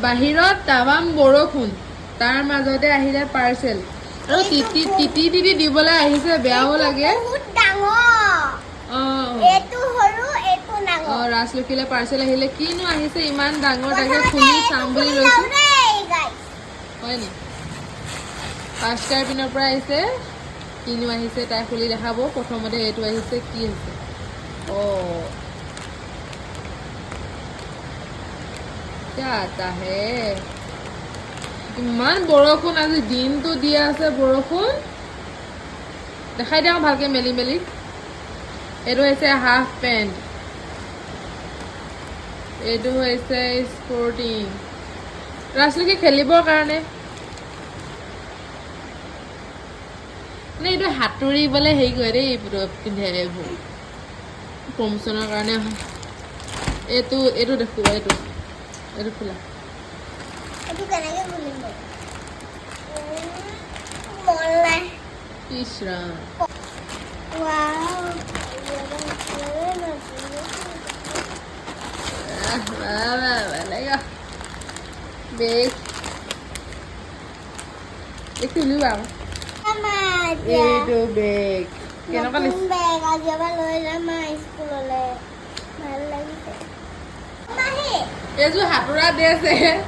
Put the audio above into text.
বাহিৰত তাৱাম বৰষুণ তাৰ মাজতে আহিলে পাৰ্চেল আৰু তিতি তিতি তিতি দিবলৈ আহিছে বেয়াও লাগে বহুত ডাঙৰ এটো হৰু এটো ডাঙৰ ৰাজলক্ষীলে পাৰ্চেল আহিলে কিনো আহিছে ইমান ডাঙৰ তাকে খুলি চাম বুলি লৈছো হয় নি পাঁচটাৰ পিনৰ পৰা আহিছে কিনো আহিছে তাই খুলি দেখাব প্ৰথমতে এইটো আহিছে কি হৈছে क्या आता है ইমান বৰষুণ আজি দিনটো দিয়া আছে বৰষুণ দেখাই দিওঁ ভালকে মেলি মেলি এইটো হৈছে হাফ পেন্ট এইটো হৈছে স্পৰ্টিং ৰাজলক্ষী খেলিবৰ কাৰণে মানে এইটো হাতুৰি বলে হেৰি কৰে দেই পিন্ধে এইবোৰ প্ৰমোচনৰ কাৰণে এইটো এইটো দেখো এইটো এইটো খোলা এটো কেনেকে খুলিম মন নাই ইছৰা wow Lekker. Big. Itu dulu bang. Sama aja. Itu big. Kenapa nih? Bag aja baloi sama school le. Mal lagi. Mahi. Itu haturan dia sih.